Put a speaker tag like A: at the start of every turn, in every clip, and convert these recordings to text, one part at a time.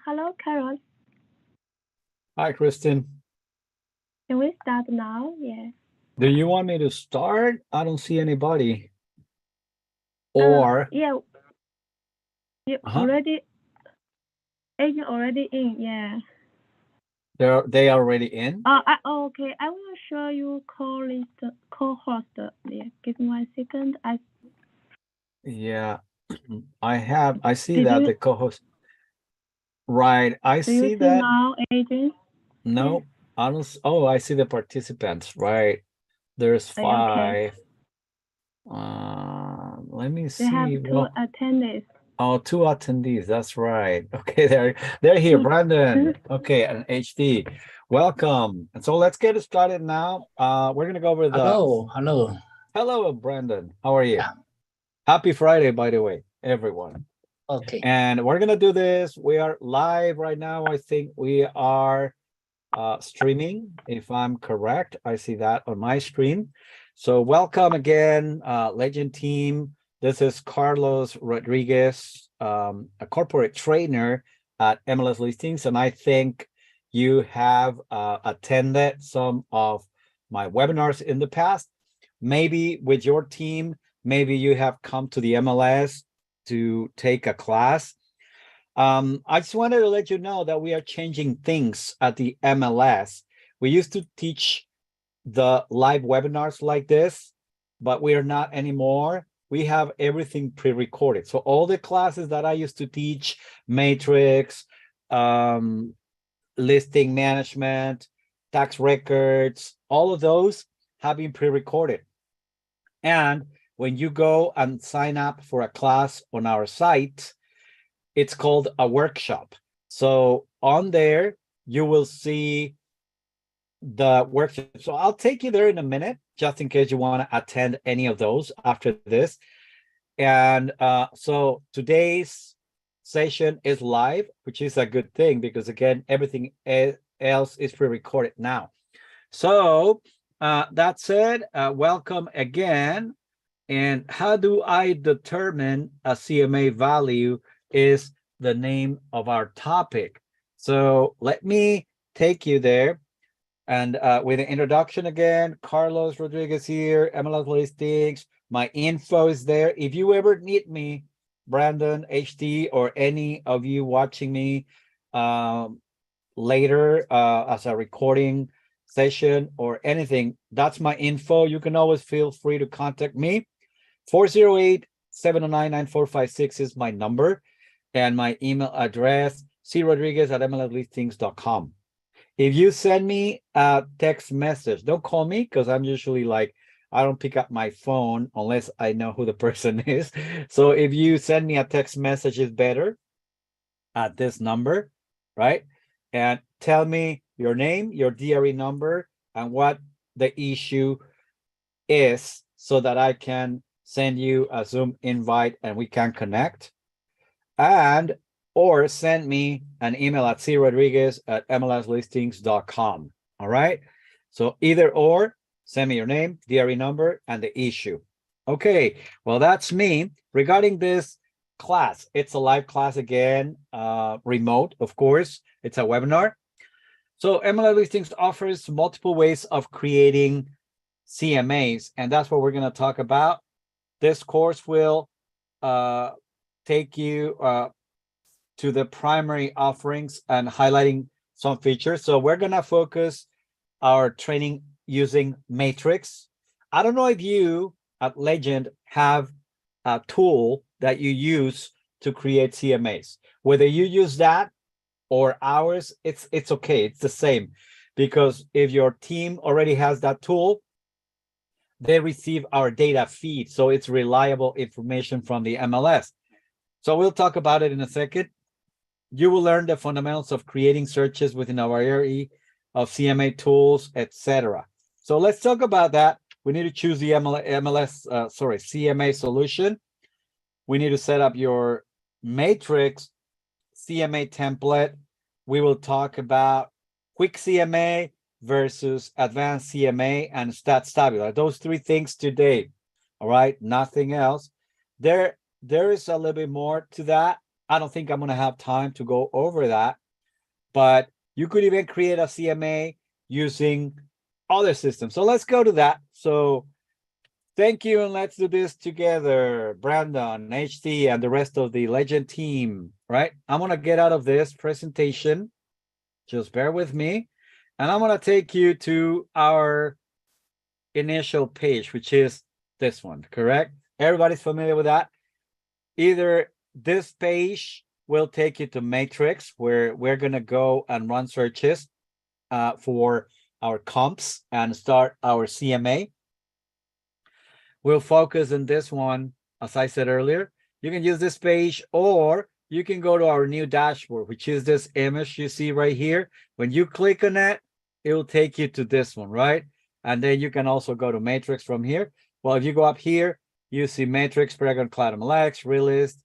A: Hello, Carol.
B: Hi, Kristen.
A: Can we start now? Yeah.
B: Do you want me to start? I don't see anybody. Or,
A: Yeah. You
B: huh?
A: already agent already in. Yeah.
B: They are already in?
A: Okay. I will show you co-host. Yeah. Give me 1 second.
B: Yeah, I see
A: Did
B: that
A: you
B: the co-host, right. I
A: do you
B: see
A: see
B: that.
A: now, agent? Yeah.
B: No, I don't. Oh, I see the participants, right. There's
A: Okay.
B: 5. Let me
A: They have
B: see.
A: two
B: Well,
A: attendees.
B: oh, 2 attendees. That's right. Okay, they're here. Brandon. Okay, and HD. Welcome. And so let's get it started now. We're gonna go over the
C: Hello, hello.
B: hello, Brandon. How are you?
C: Yeah,
B: Happy Friday, by the way, everyone.
C: okay.
B: And we're gonna do this. We are live right now. I think we are streaming, if I'm correct. I see that on my screen. So welcome again, Legend team. This is Carlos Rodriguez, a corporate trainer at MLS Listings, and I think you have attended some of my webinars in the past. Maybe with your team, maybe you have come to the MLS to take a class. I just wanted to let you know that we are changing things at the MLS. We used to teach the live webinars like this, but we are not anymore. We have everything pre-recorded. So all the classes that I used to teach, Matrix, listing management, tax records, all of those have been pre-recorded. And when you go and sign up for a class on our site, it's called a workshop. So on there, you will see the workshop. So I'll take you there in a minute, just in case you want to attend any of those after this. And so today's session is live, which is a good thing because again, everything else is pre-recorded now. So that said, welcome again. And how do I determine a CMA value is the name of our topic. So let me take you there. And with the introduction again, Carlos Rodriguez here, MLS Listings. My info is there. If you ever need me, Brandon, HD, or any of you watching me later as a recording session or anything, that's my info. You can always feel free to contact me. 408-709-9456 is my number, and my email address, crodriguez@mlslistings.com. If you send me a text message, don't call me because I'm usually like, I don't pick up my phone unless I know who the person is. So if you send me a text message, is better at this number, right? And tell me your name, your DRE number, and what the issue is so that I can send you a Zoom invite and we can connect. And or send me an email at crodriguez@mlslistings.com. All right. So either or, send me your name, DRE number, and the issue. Okay. Well, that's me. Regarding this class, it's a live class again, remote, of course. It's a webinar. So MLS Listings offers multiple ways of creating CMAs, and that's what we're going to talk about. This course will take you to the primary offerings and highlighting some features. So we're going to focus our training using Matrix. I don't know if you at Legend have a tool that you use to create CMAs. Whether you use that or ours, it's okay. It's the same, because if your team already has that tool, they receive our data feed. So it's reliable information from the MLS. So we'll talk about it in a second. You will learn the fundamentals of creating searches within our area of CMA tools, etc. So let's talk about that. We need to choose the CMA solution. We need to set up your matrix CMA template. We will talk about quick CMA versus advanced CMA and stats tabular. Those three things today. All right, nothing else. There is a little bit more to that, I don't think I'm going to have time to go over that, but you could even create a CMA using other systems. So let's go to that. So thank you, and let's do this together. Brandon, HT, and the rest of the Legend team, right? I'm going to get out of this presentation. Just bear with me. And I'm going to take you to our initial page, which is this one, correct? Everybody's familiar with that? Either this page will take you to Matrix, where we're going to go and run searches for our comps and start our CMA. We'll focus on this one, as I said earlier. You can use this page, or you can go to our new dashboard, which is this image you see right here. When you click on it, it will take you to this one, right? And then you can also go to Matrix from here. Well, if you go up here, you see Matrix, Paragon, Cloud MLX, Relist,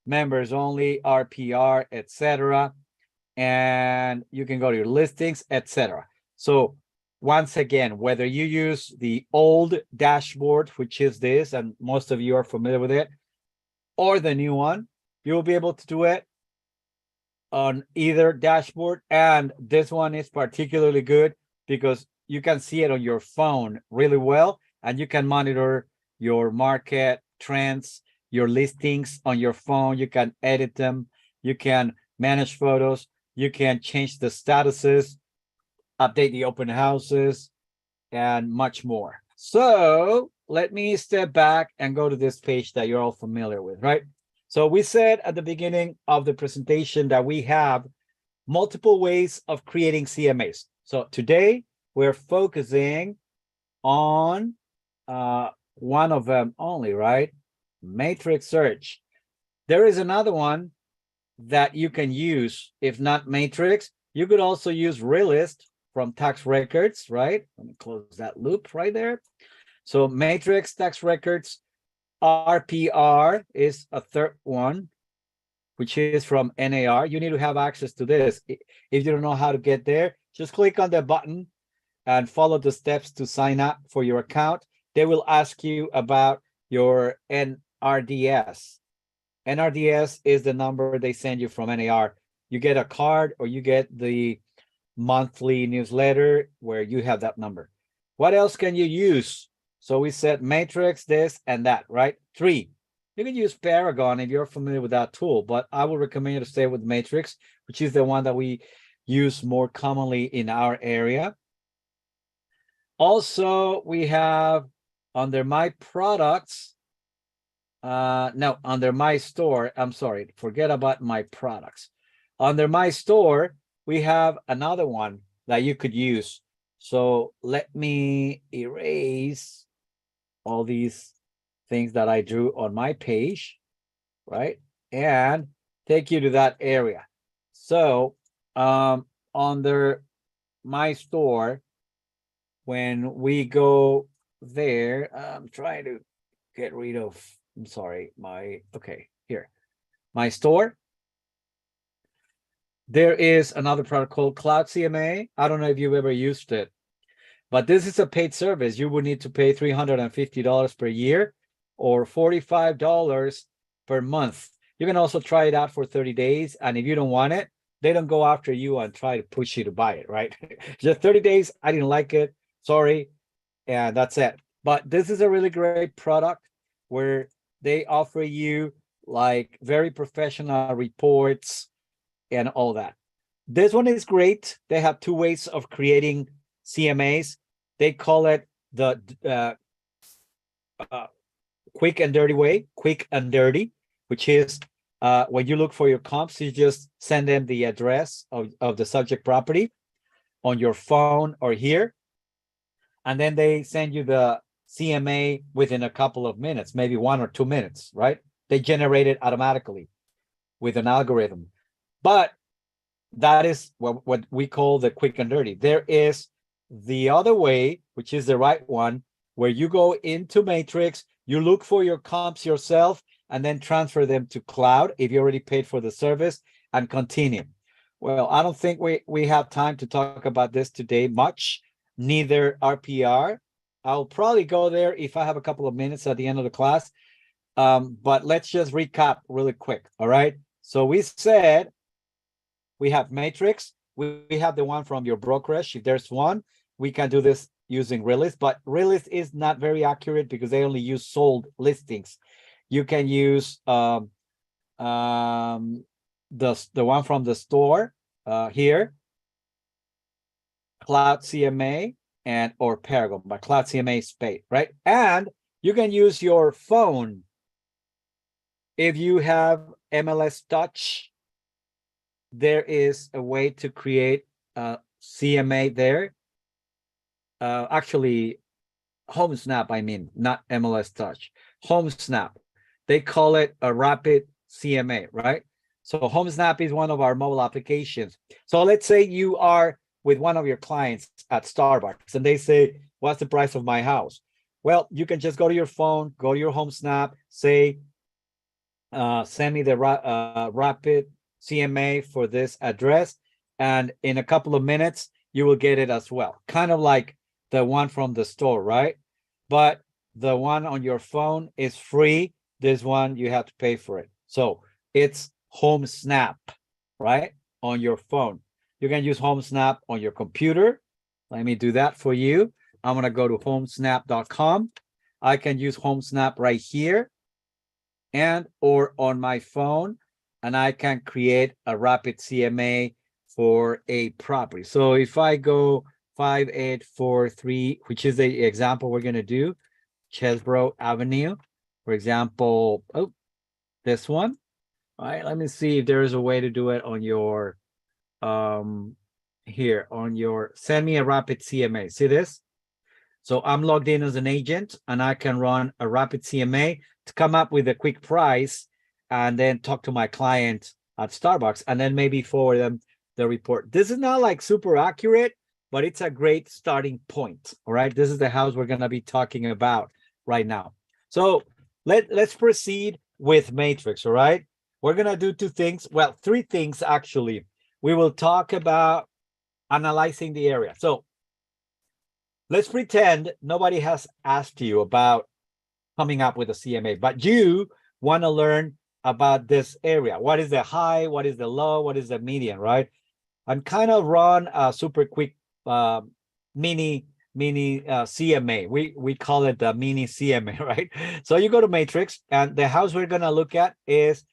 B: Members Only, RPR, etc. And you can go to your listings, etc. So once again, whether you use the old dashboard, which is this, and most of you are familiar with it, or the new one, you'll be able to do it on either dashboard. And this one is particularly good because you can see it on your phone really well, and you can monitor your market trends, your listings on your phone. You can edit them, you can manage photos, you can change the statuses, update the open houses, and much more. So let me step back and go to this page that you're all familiar with, right? So we said at the beginning of the presentation that we have multiple ways of creating CMAs. So today we're focusing on one of them only, right? Matrix search. There is another one that you can use. If not Matrix, you could also use Realist from tax records, right? Let me close that loop right there. So Matrix tax records, RPR is a third one, which is from NAR. You need to have access to this. If you don't know how to get there, just click on the button and follow the steps to sign up for your account. They will ask you about your NRDS. NRDS is the number they send you from NAR. You get a card, or you get the monthly newsletter where you have that number. What else can you use? So we said Matrix, this and that, right? 3, you can use Paragon if you're familiar with that tool, but I would recommend you to stay with Matrix, which is the one that we use more commonly in our area. Also, we have under my products, no, under my store, I'm sorry, forget about my products. Under my store, we have another one that you could use. So let me erase all these things that I drew on my page, right? And take you to that area. So under my store, when we go there, I'm trying to get rid of, I'm sorry, okay, here, my store. There is another product called Cloud CMA. I don't know if you've ever used it, but this is a paid service. You would need to pay $350 per year or $45 per month. You can also try it out for 30 days. And if you don't want it, they don't go after you and try to push you to buy it, right? Just 30 days, I didn't like it, sorry, and that's it. But this is a really great product where they offer you like very professional reports and all that. This one is great. They have 2 ways of creating CMAs. They call it the quick and dirty way, quick and dirty, which is when you look for your comps, you just send them the address of the subject property on your phone or here. And then they send you the CMA within a couple of minutes, maybe 1 or 2 minutes, right? They generate it automatically with an algorithm. But that is what we call the quick and dirty. There is the other way, which is the right one, where you go into Matrix, you look for your comps yourself, and then transfer them to cloud if you already paid for the service, and continue. Well, I don't think we have time to talk about this today much, neither RPR. I'll probably go there if I have a couple of minutes at the end of the class. But let's just recap really quick, all right? So we said we have matrix. We have the one from your brokerage. If there's one, we can do this using Realist, but Realist is not very accurate because they only use sold listings. You can use the one from the store here, Cloud CMA and or Paragon, but Cloud CMA is paid, right? And you can use your phone if you have MLS Touch. There is a way to create a CMA there. Actually, Home Snap, I mean, not MLS Touch. Home Snap. They call it a rapid CMA, right? So Home Snap is one of our mobile applications. So let's say you are with one of your clients at Starbucks and they say, what's the price of my house? Well, you can just go to your phone, go to your Home Snap, say, send me the rapid CMA for this address. And in a couple of minutes, you will get it as well. Kind of like the one from the store, right? But the one on your phone is free. This one, you have to pay for it. So it's Home Snap, right? On your phone. You can use Home Snap on your computer. Let me do that for you. I'm going to go to homesnap.com. I can use Home Snap right here and or on my phone, and I can create a rapid CMA for a property. So if I go 5843, which is the example we're going to do, Chesbrough Avenue, for example, oh, this one. All right, let me see if there is a way to do it on your here on your send me a rapid CMA. See this? So I'm logged in as an agent and I can run a rapid CMA to come up with a quick price and then talk to my client at Starbucks and then maybe forward them the report. This is not like super accurate, but it's a great starting point. All right. This is the house we're going to be talking about right now. So let's proceed with Matrix. All right. We're going to do two things. Well, three things, actually. We will talk about analyzing the area. So let's pretend nobody has asked you about coming up with a CMA, but you want to learn about this area. What is the high? What is the low? What is the median, right? I'm kind of run a super quick mini CMA. We call it the mini CMA, right? So you go to Matrix, and the house we're going to look at is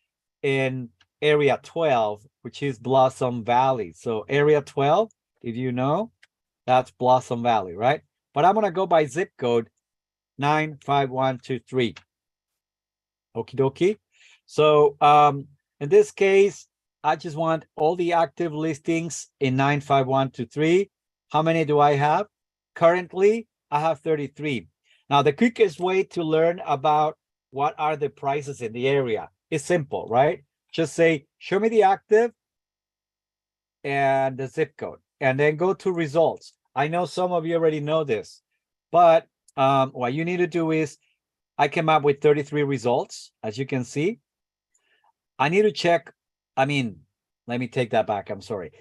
B: in area 12, which is Blossom Valley. So area 12, if you know, that's Blossom Valley, right? But I'm going to go by zip code 95123. Okie dokie. So in this case, I just want all the active listings in 95123. How many do I have? Currently, I have 33. Now, the quickest way to learn about what are the prices in the area is simple, right? Just say, show me the active and the zip code, and then go to results. I know some of you already know this, but what you need to do is, I came up with 33 results, as you can see. I need to check, let me take that back, I'm sorry.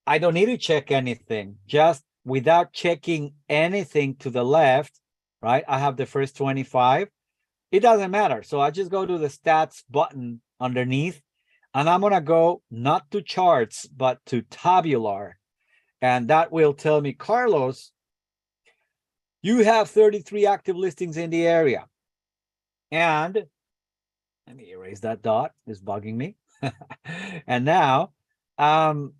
B: I don't need to check anything, just without checking anything to the left, right? I have the first 25. It doesn't matter. So I just go to the stats button underneath, and I'm gonna go not to charts, but to tabular. And that will tell me, Carlos, you have 33 active listings in the area. And let me erase that dot, it's bugging me. And now, out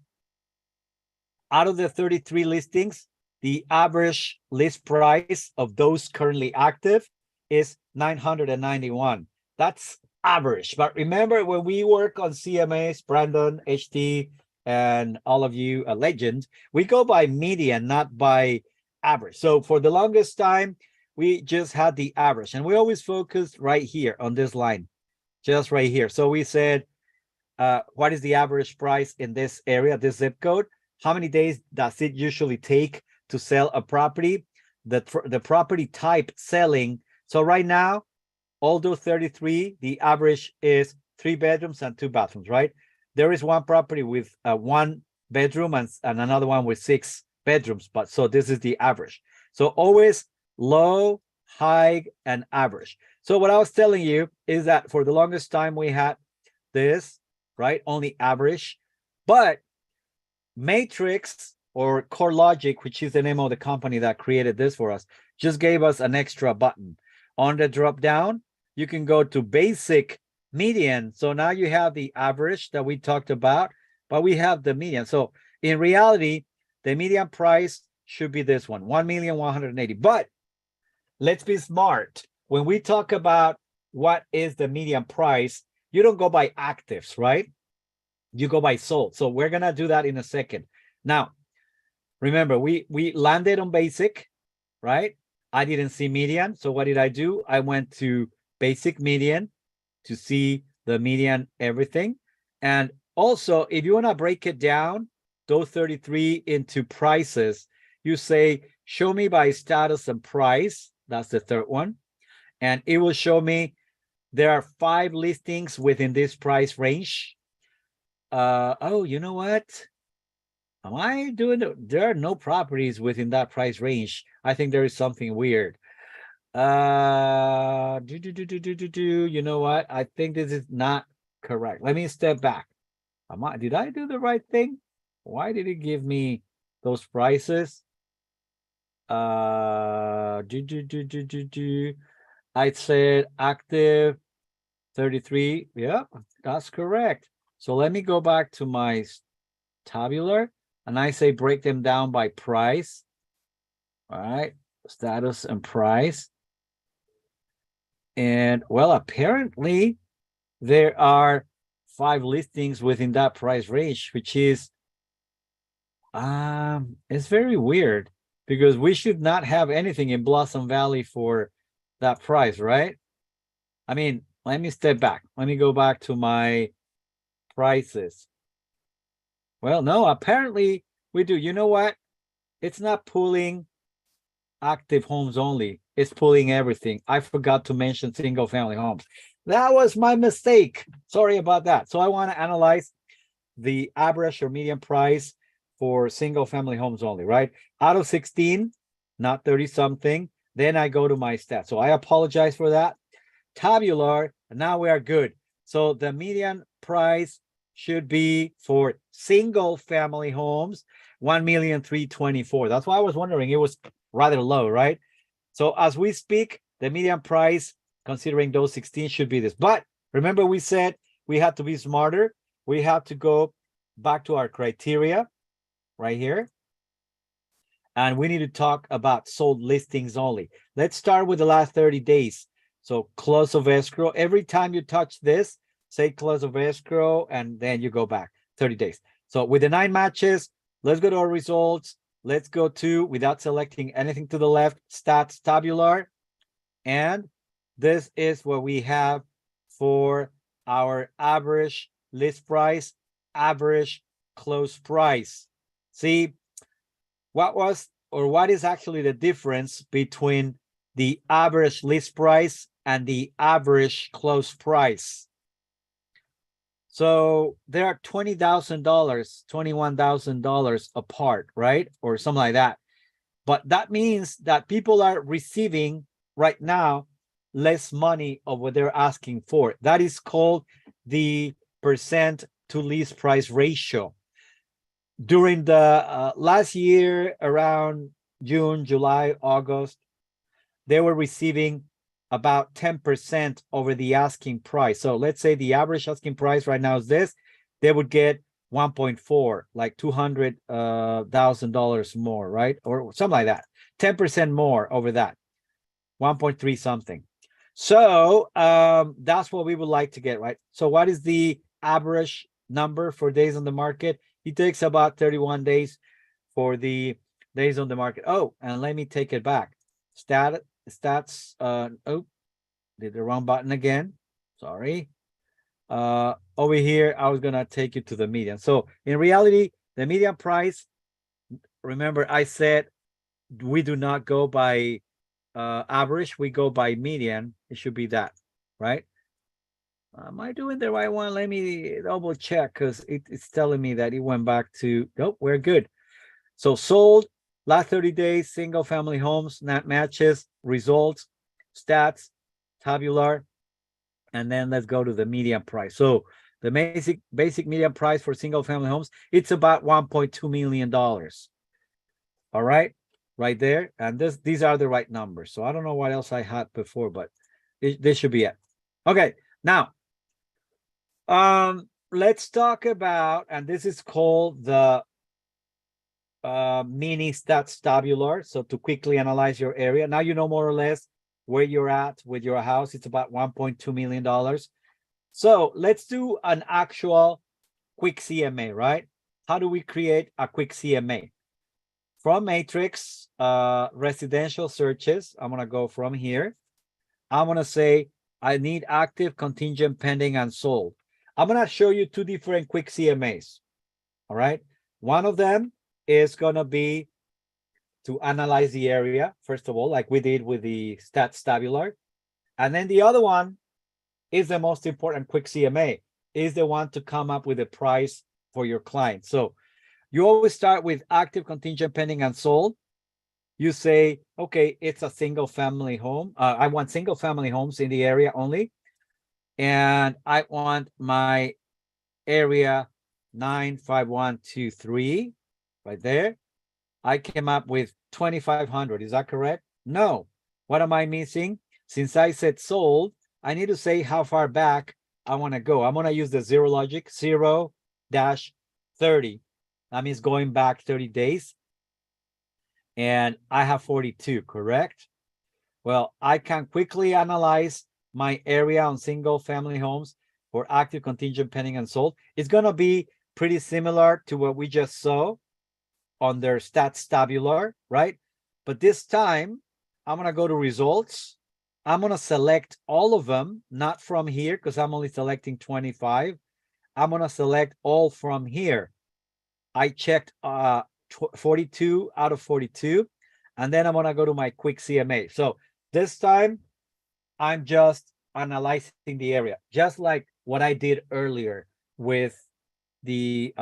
B: of the 33 listings, the average list price of those currently active is 991. That's average. But remember, when we work on CMAs, Brandon, HT, and all of you, a legend, we go by median, not by average. So for the longest time, we just had the average, and we always focused right here on this line, just right here. So we said, what is the average price in this area, this zip code? How many days does it usually take to sell a property? The property type selling. So right now, although 33, the average is 3 bedrooms and 2 bathrooms, right? There is one property with 1 bedroom and another one with 6 bedrooms, but so this is the average. So always low, high, and average. So what I was telling you is that for the longest time we had this, right? Only average. But Matrix or Core Logic, which is the name of the company that created this for us, just gave us an extra button. On the drop down, you can go to basic median. So now you have the average that we talked about, but we have the median. So in reality, the median price should be this one, 1,180,000. But let's be smart. When we talk about what is the median price, you don't go by actives, right? You go by sold. So we're gonna do that in a second. Now, remember, we landed on basic, right? I didn't see median. So what did I do? I went to basic median to see the median everything. And also, if you want to break it down, those 33 into prices, you say, show me by status and price. That's the third one. And it will show me there are 5 listings within this price range. Oh, you know what? Am I doing it? There are no properties within that price range. I think there is something weird. You know what? I think this is not correct. Let me step back. Did I do the right thing? Why did it give me those prices? I said active 33. Yeah, that's correct. So let me go back to my tabular and I say break them down by price. All right, status and price. And well, apparently there are 5 listings within that price range, which is it's very weird because we should not have anything in Blossom Valley for that price, right? I mean, let me step back. Let me go back to my prices. Well, no, apparently we do. You know what? It's not pulling active homes only. It's pulling everything. I forgot to mention single family homes. That was my mistake. Sorry about that. So I want to analyze the average or median price for single family homes only, right? Out of 16, not 30 something. Then I go to my stats. So I apologize for that. Tabular, now we are good. So the median price should be for single family homes, 1,324,000. That's why I was wondering, it was rather low, right? So as we speak, the median price, considering those 16, should be this. But remember, we said we had to be smarter. We have to go back to our criteria right here. And we need to talk about sold listings only. Let's start with the last 30 days. So close of escrow. Every time you touch this, say close of escrow, and then you go back 30 days. So with the 9 matches, let's go to our results. Let's go to, without selecting anything to the left, stats tabular. And this is what we have for our average list price, average close price. See, what is actually the difference between the average list price and the average close price? So there are $20,000, $21,000 apart, right? Or something like that. But that means that people are receiving right now less money of what they're asking for. That is called the percent to list price ratio. During the last year, around June, July, August, they were receiving about 10% over the asking price. So let's say the average asking price right now is this, they would get 1.4, like $200,000 more, right? Or something like that. 10% more over that, 1.3 something. So that's what we would like to get, right? So what is the average number for days on the market? It takes about 31 days for the days on the market. Oh, and let me take it back. Stats, oh, did the wrong button again. Sorry. Over here, I was gonna take you to the median. So in reality, the median price, remember I said we do not go by average, we go by median. It should be that, right? Am I doing the right one? Let me double check because it's telling me that it went back to, nope, we're good. So sold, last 30 days, single family homes, not matches, results, stats, tabular, and then let's go to the median price. So The basic median price for single family homes, it's about $1.2 million. All right, right there. And these are the right numbers. So I don't know what else I had before, but this should be it. Okay, now let's talk about, and this is called the mini stats tabular. So to quickly analyze your area, now you know more or less where you're at with your house. It's about $1.2 million. So let's do an actual quick CMA, right? How do we create a quick CMA? From matrix residential searches, I'm gonna go from here. I'm gonna say I need active, contingent, pending, and sold. I'm gonna show you two different quick CMAs. All right. One of them is gonna be to analyze the area, first of all, like we did with the stats tabular. And then the other one is the most important quick CMA, is the one to come up with a price for your client. So you always start with active, contingent, pending, and sold. You say, okay, it's a single family home. I want single family homes in the area only. And I want my area 95123 right there. I came up with 2,500. Is that correct? No. What am I missing? Since I said sold, I need to say how far back I want to go. I'm going to use the zero logic, 0-30. That means going back 30 days. And I have 42, correct? Well, I can quickly analyze my area on single family homes for active, contingent, pending, and sold. It's going to be pretty similar to what we just saw on their stats tabular, right? But this time, I'm going to go to results. I'm going to select all of them, not from here, because I'm only selecting 25. I'm going to select all from here. I checked 42 out of 42. And then I'm going to go to my quick CMA. So this time, I'm just analyzing the area, just like what I did earlier with the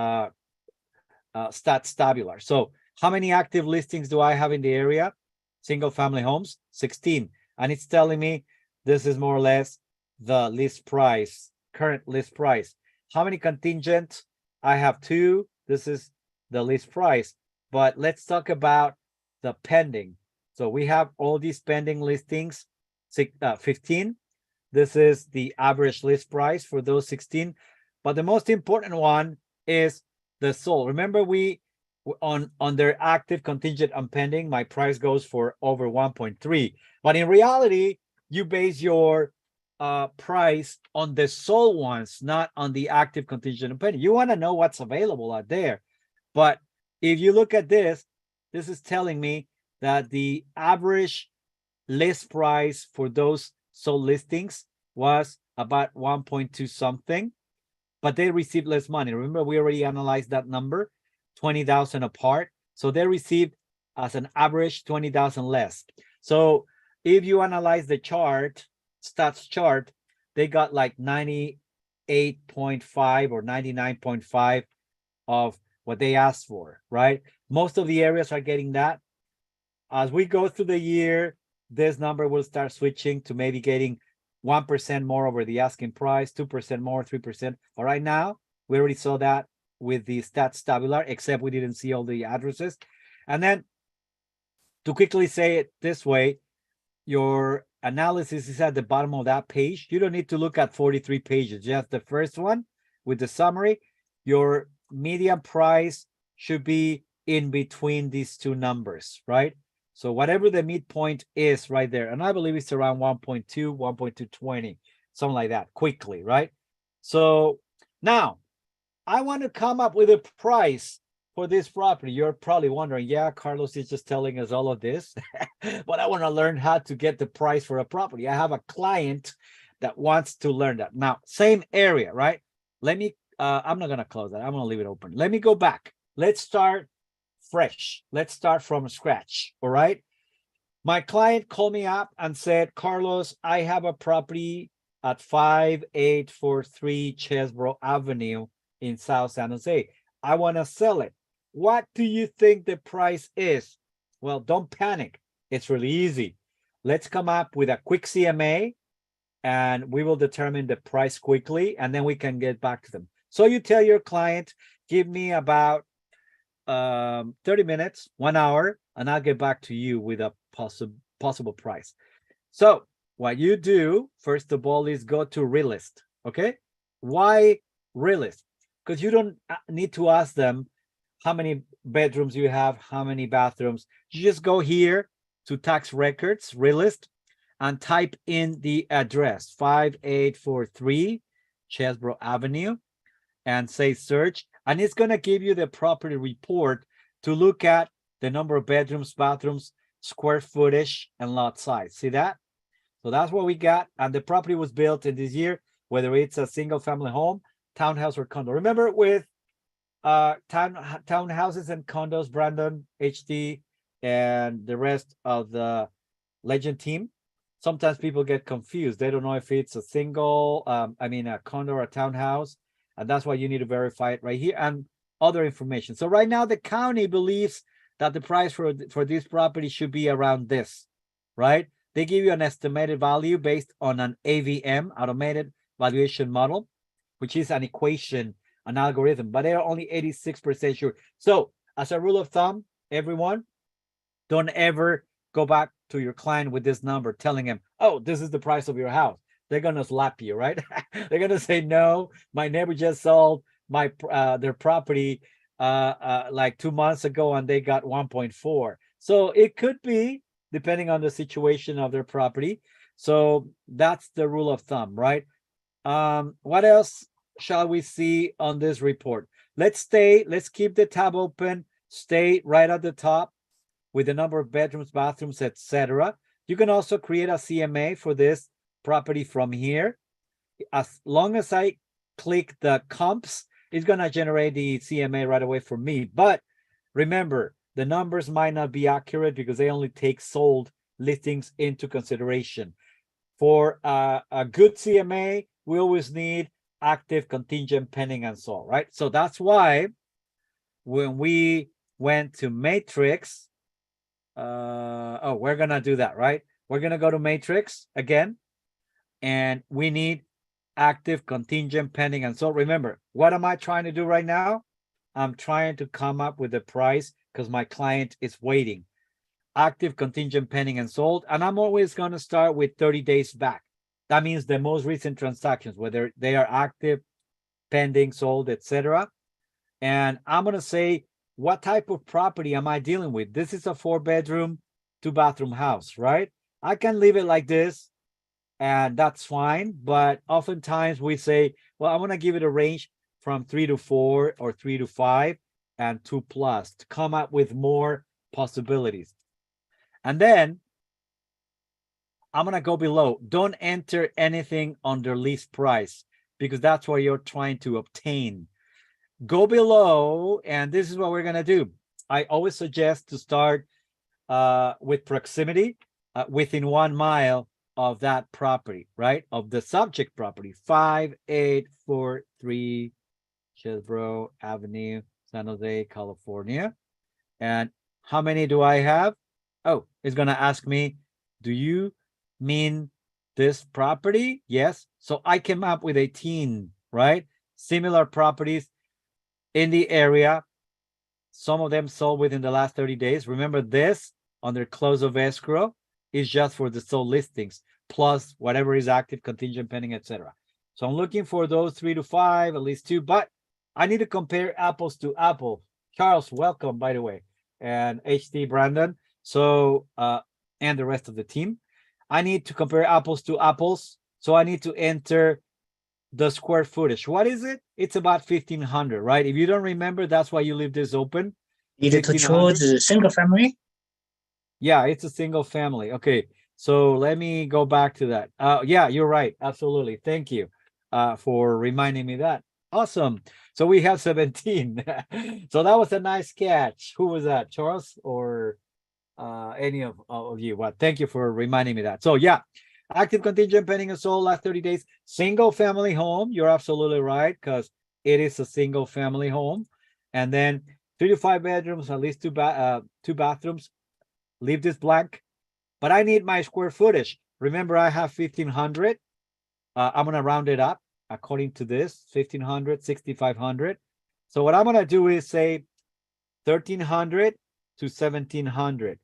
B: stats tabular. So how many active listings do I have in the area? Single family homes, 16. And it's telling me this is more or less the list price, current list price. How many contingent? I have 2. This is the list price. But let's talk about the pending. So we have all these pending listings, 15. This is the average list price for those 16. But the most important one is the sold. Remember, we on their active, contingent, and pending, my price goes for over 1.3. But in reality, you base your price on the sold ones, not on the active, contingent, and pending. You want to know what's available out there. But if you look at this is telling me that the average list price for those sold listings was about 1.2 something, but they received less money. Remember, we already analyzed that number, 20,000 apart. So they received as an average 20,000 less. So if you analyze the chart, stats chart, they got like 98.5 or 99.5 of what they asked for, right? Most of the areas are getting that. As we go through the year, this number will start switching to maybe getting 1% more over the asking price, 2% more, 3%. But right now, we already saw that with the stats tabular, except we didn't see all the addresses. And then to quickly say it this way, your analysis is at the bottom of that page. You don't need to look at 43 pages, just the first one with the summary. Your median price should be in between these two numbers, right? So whatever the midpoint is right there, and I believe it's around 1.2, 1.220, something like that, quickly, right? So now I want to come up with a price for this property. You're probably wondering, yeah, Carlos is just telling us all of this, but I want to learn how to get the price for a property. I have a client that wants to learn that. Now, same area, right? Let me, I'm not going to close that. I'm going to leave it open. Let me go back. Let's start fresh. Let's start from scratch. All right. My client called me up and said, Carlos, I have a property at 5843 Chesbrough Avenue in South San Jose. I want to sell it. What do you think the price is? Well, don't panic. It's really easy. Let's come up with a quick CMA and we will determine the price quickly, and then we can get back to them. So you tell your client, give me about 30 minutes, 1 hour, and I'll get back to you with a possible price. So what you do, first of all, is go to realist. Okay. Why realist? Because you don't need to ask them how many bedrooms you have, how many bathrooms. You just go here to tax records, realist, and type in the address 5843 Chesbrough Avenue and say search. And it's going to give you the property report to look at the number of bedrooms, bathrooms, square footage, and lot size. See that? So that's what we got. And the property was built in this year, whether it's a single family home, townhouse, or condo. Remember with townhouses and condos, Brandon, HD, and the rest of the Legend team, sometimes people get confused. They don't know if it's a single, a condo or a townhouse. And that's why you need to verify it right here and other information. So right now, the county believes that the price for this property should be around this, right? They give you an estimated value based on an AVM, automated valuation model, which is an equation, an algorithm, but they're only 86% sure. So as a rule of thumb, everyone, don't ever go back to your client with this number telling him, oh, this is the price of your house. They're going to slap you, right? They're going to say, no, my neighbor just sold their property like 2 months ago and they got 1.4. So it could be depending on the situation of their property. So that's the rule of thumb, right? What else shall we see on this report? Let's keep the tab open, stay right at the top with the number of bedrooms, bathrooms, etc. You can also create a CMA for this property from here. As long as I click the comps, it's going to generate the CMA right away for me. But remember, the numbers might not be accurate because they only take sold listings into consideration. For a good CMA, we always need active, contingent, pending, and sold, right? So that's why when we went to Matrix, we're going to do that, right? We're going to go to Matrix again, and we need active, contingent, pending, and sold. Remember, what am I trying to do right now? I'm trying to come up with the price because my client is waiting. Active, contingent, pending, and sold. And I'm always going to start with 30 days back. That means the most recent transactions, whether they are active, pending, sold, etc. And I'm going to say, what type of property am I dealing with? This is a 4-bedroom, 2-bathroom house, right? I can leave it like this, and that's fine. But oftentimes we say, well, I want to give it a range from 3 to 4 or 3 to 5 and 2+ to come up with more possibilities. And then I'm going to go below. Don't enter anything under list price because that's what you're trying to obtain. Go below, and this is what we're going to do. I always suggest to start with proximity within 1 mile of that property, right? Of the subject property, 5843 Chesbrough Avenue, San Jose, California. And how many do I have? Oh, it's going to ask me, do you mean this property? Yes. So I came up with 18, right? Similar properties in the area. Some of them sold within the last 30 days. Remember, this under close of escrow is just for the sold listings, plus whatever is active, contingent, pending, etc. So I'm looking for those 3 to 5, at least 2, but I need to compare apples to apples. Charles, welcome, by the way, and HD Brandon. So, and the rest of the team. I need to compare apples to apples. So I need to enter the square footage. What is it? It's about 1,500, right? If you don't remember, that's why you leave this open.
C: Need to
B: 1,500.
C: choose single family.
B: Yeah, it's a single family. Okay, so let me go back to that. Yeah, you're right. Absolutely. Thank you for reminding me that. Awesome. So we have 17. So that was a nice catch. Who was that? Charles or any of you? Well, thank you for reminding me that. So yeah, active, contingent, pending, and sold last 30 days. Single family home. You're absolutely right because it is a single family home. And then 3 to 5 bedrooms, at least 2 bathrooms. Leave this blank. But I need my square footage. Remember, I have 1,500. I'm going to round it up according to this 1,500, 6,500. So what I'm going to do is say 1,300 to 1,700,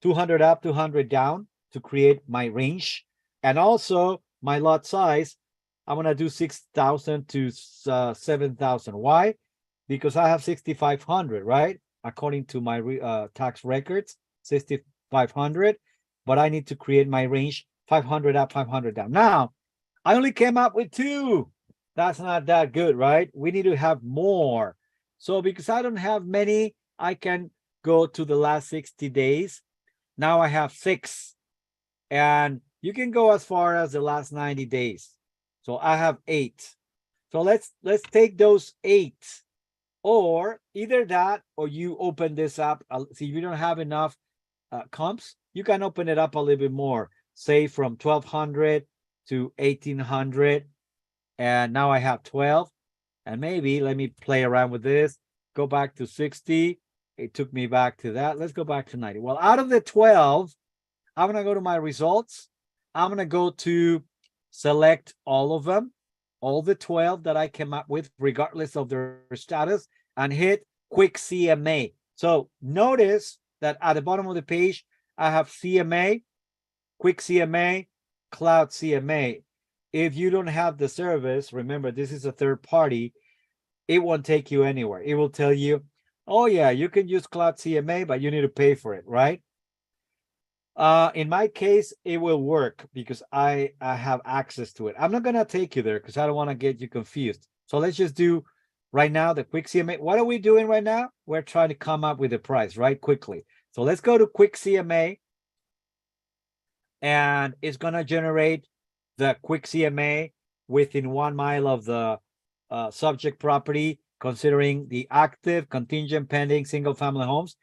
B: 200 up, 200 down to create my range. And also my lot size, I'm going to do 6,000 to 7,000. Why? Because I have 6,500, right? According to my tax records, 6,500, but I need to create my range 500 up, 500 down. Now, I only came up with 2. That's not that good, right? We need to have more. So because I don't have many, I can go to the last 60 days. Now I have 6. And you can go as far as the last 90 days. So I have 8. So let's take those 8. Or either that, or you open this up. See, if you don't have enough comps, you can open it up a little bit more. Say from 1,200 to 1,800. And now I have 12. And maybe let me play around with this. Go back to 60. It took me back to that. Let's go back to 90. Well, out of the 12, I'm going to go to my results. I'm going to go to select all of them, all the 12 that I came up with, regardless of their status, and hit quick CMA. So notice that at the bottom of the page, I have CMA, quick CMA, cloud CMA. If you don't have the service, remember, this is a third party, it won't take you anywhere. It will tell you, oh yeah, you can use cloud CMA, but you need to pay for it, right? In my case, it will work because I have access to it. I'm not gonna take you there because I don't want to get you confused. So let's just do right now the quick CMA. What are we doing right now? We're trying to come up with a price, right? Quickly. So let's go to quick CMA, and it's gonna generate the quick CMA within 1 mile of the subject property, considering the active, contingent, pending single family homes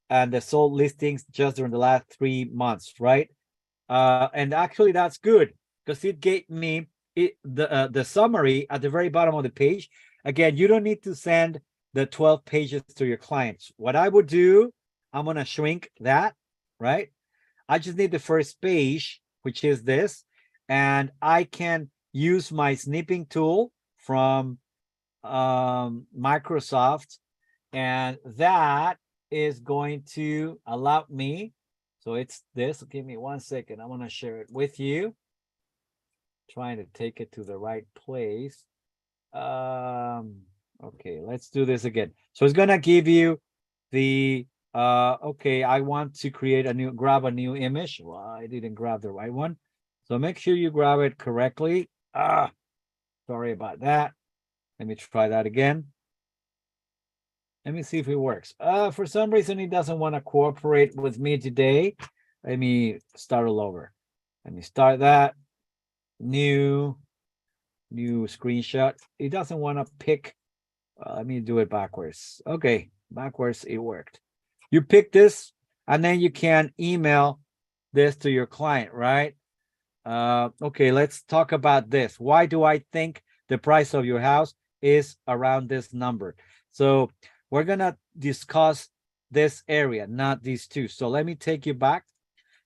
B: and the sold listings just during the last 3 months, right? And actually that's good because it gave me the summary at the very bottom of the page. Again, you don't need to send the 12 pages to your clients. What I would do, I'm going to shrink that, right? I just need the first page, which is this, and I can use my snipping tool from Microsoft, and that is going to allow me, so it's this, give me 1 second, I want to share it with you, trying to take it to the right place. Okay, let's do this again. So it's gonna give you the okay, I want to create a new, grab a new image. Well, I didn't grab the right one, so make sure you grab it correctly. Sorry about that. Let me try that again. Let me see if it works. For some reason, it doesn't want to cooperate with me today. Let me start all over. Let me start that. New screenshot. It doesn't want to pick. Let me do it backwards. Okay, backwards, it worked. You pick this, and then you can email this to your client, right? Okay, let's talk about this. Why do I think the price of your house is around this number? So we're gonna discuss this area, not these two. So let me take you back.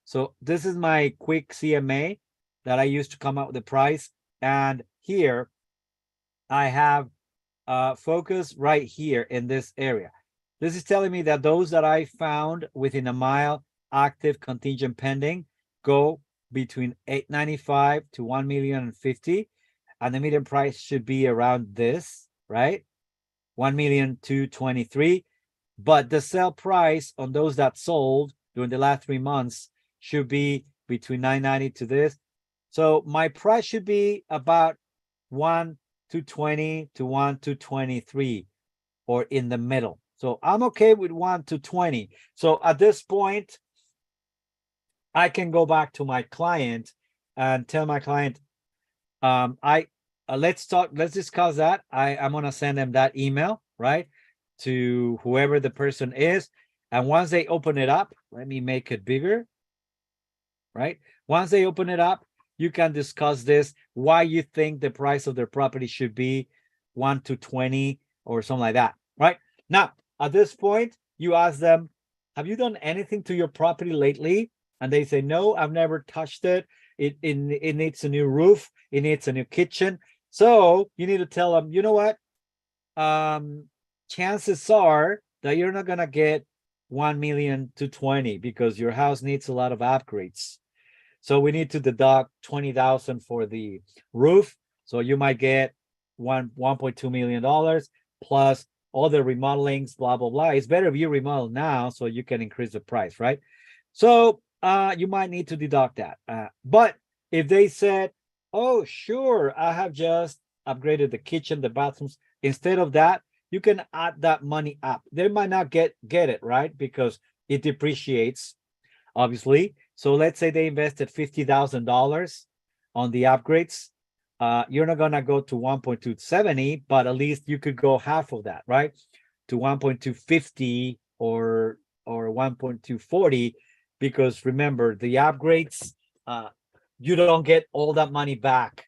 B: So this is my quick CMA that I used to come up with the price. And here I have focus right here in this area. This is telling me that those that I found within a mile, active, contingent, pending, go between 895 to 1,050,000, and the median price should be around this, right? 1,223,000. But the sale price on those that sold during the last 3 months should be between 990 to this. So my price should be about 1,220 to 1,223, or in the middle. So I'm okay with 1,220. So at this point, I can go back to my client and tell my client, let's discuss that. I'm gonna send them that email, right, to whoever the person is. And once they open it up, let me make it bigger, right? Once they open it up, you can discuss this, why you think the price of their property should be 1,220 or something like that, right? Now, at this point, you ask them, have you done anything to your property lately? And they say, no, I've never touched it. it needs a new roof, it needs a new kitchen. So you need to tell them, you know what? Chances are that you're not gonna get 1 million to 20 because your house needs a lot of upgrades. So we need to deduct 20,000 for the roof. So you might get $1.2 million plus all the remodelings, blah blah blah. It's better if you remodel now so you can increase the price, right? So you might need to deduct that. But if they said, "Oh, sure, I have just upgraded the kitchen, the bathrooms," instead of that, you can add that money up. They might not get it, right? Because it depreciates, obviously. So let's say they invested $50,000 on the upgrades. You're not gonna go to 1.270, but at least you could go half of that, right? To 1.250 or 1.240, because remember the upgrades, you don't get all that money back.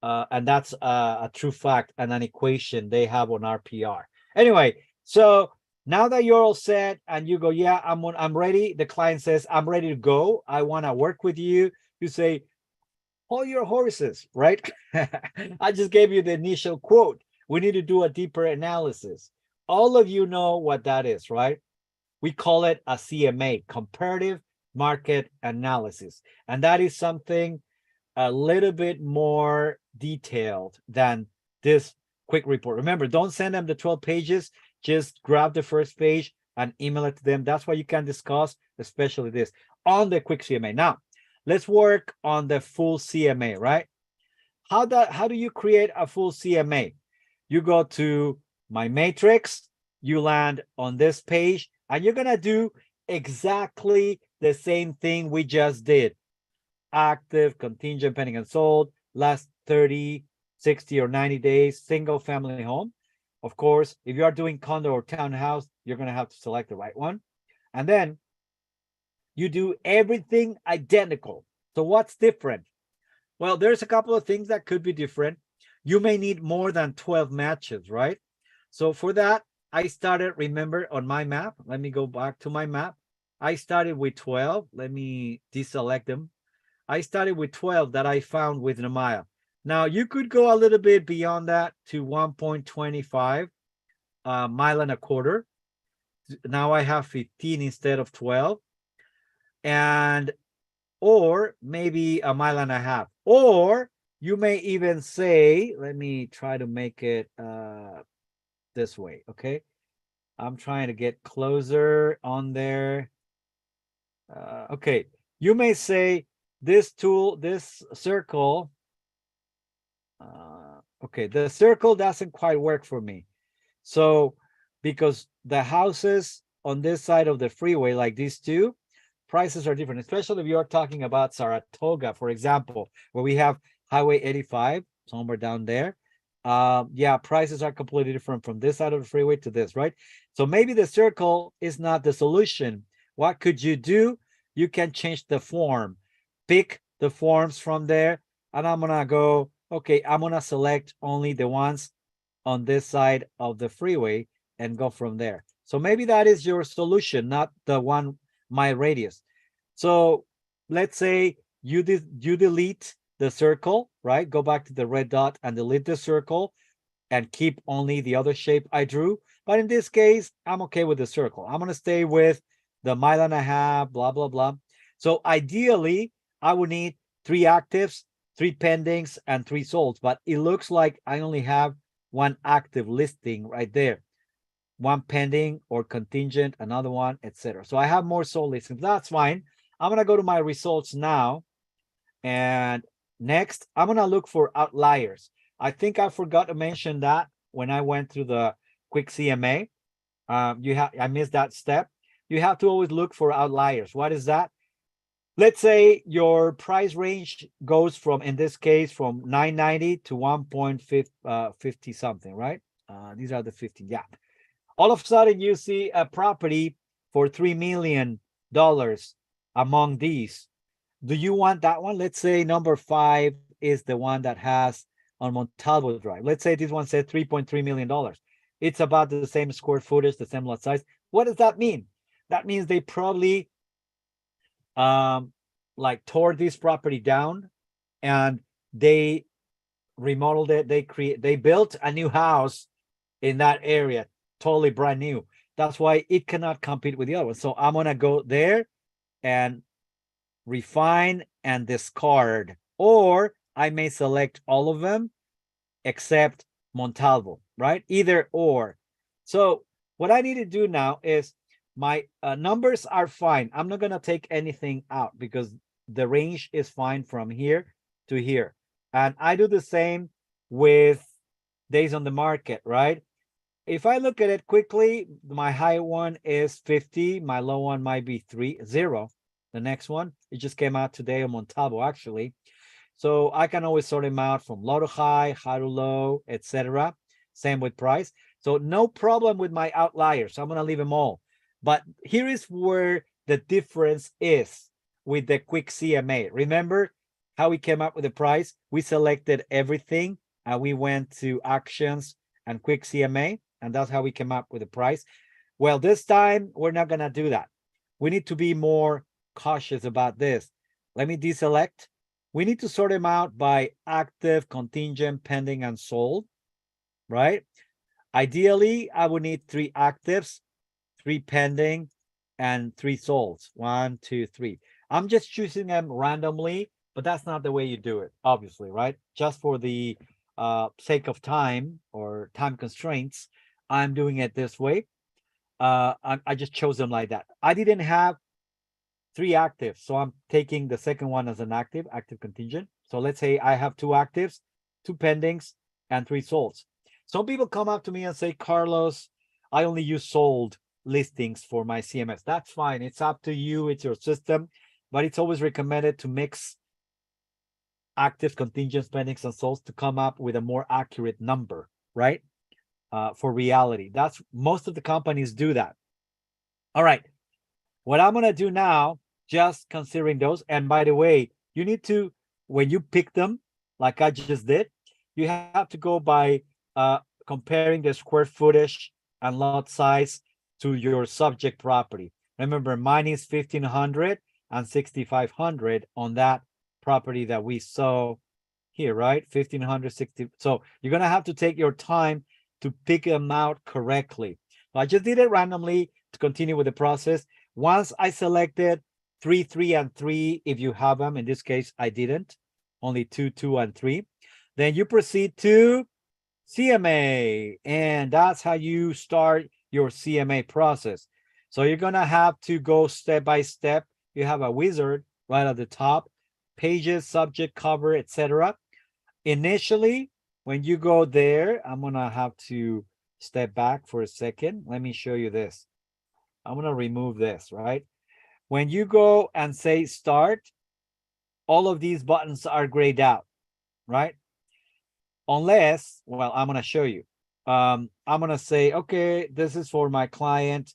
B: And that's a true fact and an equation they have on RPR. Anyway, so now that you're all set and you go, yeah, I'm ready. The client says, I'm ready to go. I want to work with you. You say, hold your horses, right? I just gave you the initial quote. We need to do a deeper analysis. All of you know what that is, right? We call it a CMA, comparative market analysis. And that is something a little bit more detailed than this quick report. Remember, don't send them the 12 pages. Just grab the first page and email it to them. That's what you can discuss, especially this on the quick CMA. Now, let's work on the full CMA, right? How do you create a full CMA? You go to my matrix, you land on this page, and you're gonna do exactly the same thing we just did. Active, contingent, pending, and sold, last 30, 60, or 90 days, single family home. Of course, if you are doing condo or townhouse, you're going to have to select the right one. And then you do everything identical. So what's different? Well, there's a couple of things that could be different. You may need more than 12 matches, right? So for that, I started, remember, on my map. Let me go back to my map. I started with 12. Let me deselect them. I started with 12 that I found with Namaya. Now you could go a little bit beyond that to 1.25 mile and a quarter. Now I have 15 instead of 12. And or maybe a mile and a half. Or you may even say, let me try to make it this way, okay? I'm trying to get closer on there. Okay, you may say this tool, this circle, okay, the circle doesn't quite work for me. So because the houses on this side of the freeway, like these two, prices are different, especially if you're talking about Saratoga, for example, where we have Highway 85, somewhere down there. Yeah, prices are completely different from this side of the freeway to this, right? So maybe the circle is not the solution. What could you do? You can change the form, pick the forms from there, and I'm gonna go, okay, I'm gonna select only the ones on this side of the freeway and go from there. So maybe that is your solution, not the one mile radius. So let's say you delete the circle, right? Go back to the red dot and delete the circle and keep only the other shape I drew. But in this case, I'm okay with the circle. I'm gonna stay with the mile and a half, blah, blah, blah. So ideally, I would need 3 actives, 3 pendings, and 3 solds. But it looks like I only have 1 active listing right there. 1 pending or contingent, another one, etc. So I have more sold listings. That's fine. I'm gonna go to my results now. And next, I'm gonna look for outliers. I think I forgot to mention that when I went through the quick CMA. I missed that step. You have to always look for outliers. What is that? Let's say your price range goes from, in this case, from 990 to 1.50 something, right? These are the 50. Yeah. All of a sudden, you see a property for $3 million among these. Do you want that one? Let's say number 5 is the one that has on Montalvo Drive. Let's say this one says $3.3 million. It's about the same square footage, the same lot size. What does that mean? That means they probably like tore this property down and they remodeled it. They built a new house in that area, totally brand new. That's why it cannot compete with the other one. So I'm gonna go there and refine and discard, or I may select all of them except Montalvo, right? Either or. So what I need to do now is my numbers are fine. I'm not gonna take anything out because the range is fine from here to here. And I do the same with days on the market, right? If I look at it quickly, my high one is 50, my low one might be 0. The next one, it just came out today on Montalvo, actually. So I can always sort them out from low to high to low, etc. Same with price. So no problem with my outliers. I'm gonna leave them all. But here is where the difference is with the quick CMA. Remember how we came up with the price? We selected everything and we went to actions and quick CMA, and that's how we came up with the price. Well, this time we're not gonna do that. We need to be more cautious about this. Let me deselect. We need to sort them out by active, contingent, pending, and sold, right? Ideally, I would need 3 actives, 3 pending, and 3 solds. 1, 2, 3. I'm just choosing them randomly, but that's not the way you do it, obviously, right? Just for the sake of time or time constraints, I'm doing it this way. I just chose them like that. I didn't have 3 active, so I'm taking the second one as an active contingent. So let's say I have 2 actives, 2 pendings, and 3 solds. Some people come up to me and say, Carlos, I only use sold listings for my CMS. That's fine. It's up to you. It's your system, but it's always recommended to mix active, contingents, pendings, and solds to come up with a more accurate number, right? For reality. That's most of the companies do that. All right. What I'm going to do now, just considering those, and by the way, you need to, when you pick them, like I just did, you have to go by comparing the square footage and lot size to your subject property. Remember, mine is 1,500 and 6,500 on that property that we saw here, right? 1,560. So you're going to have to take your time to pick them out correctly. So I just did it randomly to continue with the process. Once I selected 3, 3, and 3, if you have them, in this case, I didn't, only 2, 2, and 3. Then you proceed to CMA, and that's how you start your CMA process. So you're gonna have to go step by step. You have a wizard right at the top, pages, subject, cover, etc. Initially, when you go there, I'm gonna have to step back for a second. Let me show you this. I'm gonna remove this, right? When you go and say start, all of these buttons are grayed out, right? Unless, well, I'm gonna show you. I'm gonna say, okay, this is for my client,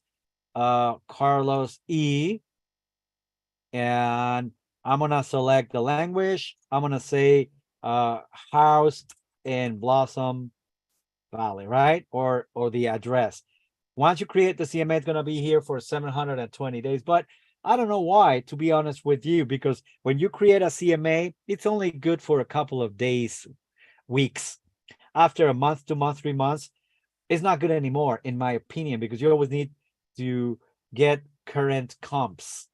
B: Carlos E. And I'm gonna select the language. I'm gonna say house in Blossom Valley, right? Or the address. Once you create the CMA, it's gonna be here for 720 days. But I don't know why, to be honest with you, because when you create a CMA, it's only good for a couple of days, weeks. After a month, 2 months, 3 months, it's not good anymore, in my opinion, because you always need to get current comps.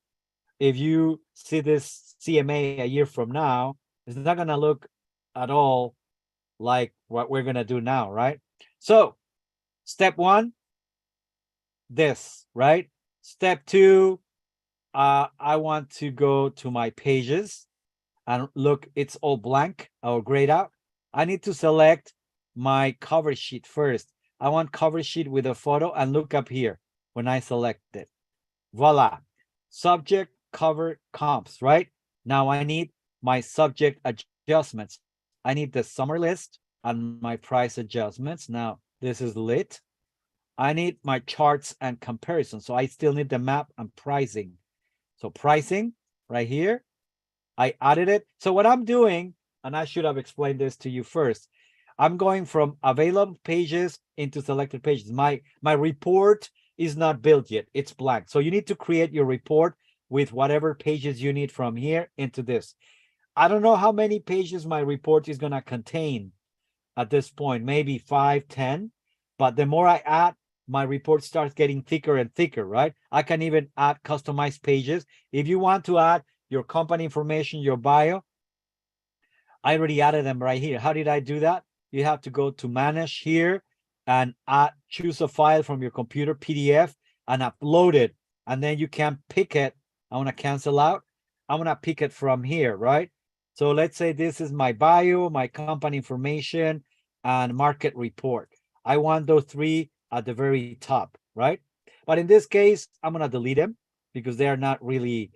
B: If you see this CMA a year from now, it's not gonna look at all like what we're gonna do now, right? So step 1, this, right? Step 2, I want to go to my pages and look, it's all blank or grayed out. I need to select my cover sheet first. I want cover sheet with a photo, and look up here when I select it. Voila. Subject, cover, comps, right? Now I need my subject adjustments. I need the summer list and my price adjustments. Now this is lit. I need my charts and comparisons. So I still need the map and pricing. So pricing right here, I added it. So what I'm doing, and I should have explained this to you first, I'm going from available pages into selected pages. My report is not built yet. It's blank. So you need to create your report with whatever pages you need from here into this. I don't know how many pages my report is going to contain at this point, maybe 5, 10. But the more I add, my report starts getting thicker and thicker, right? I can even add customized pages. If you want to add your company information, your bio, I already added them right here. How did I do that? You have to go to manage here and choose a file from your computer, PDF, and upload it. And then you can pick it. I want to cancel out. I'm going to pick it from here, right? So let's say this is my bio, my company information, and market report. I want those three at the very top, right? But in this case, I'm going to delete them because they are not really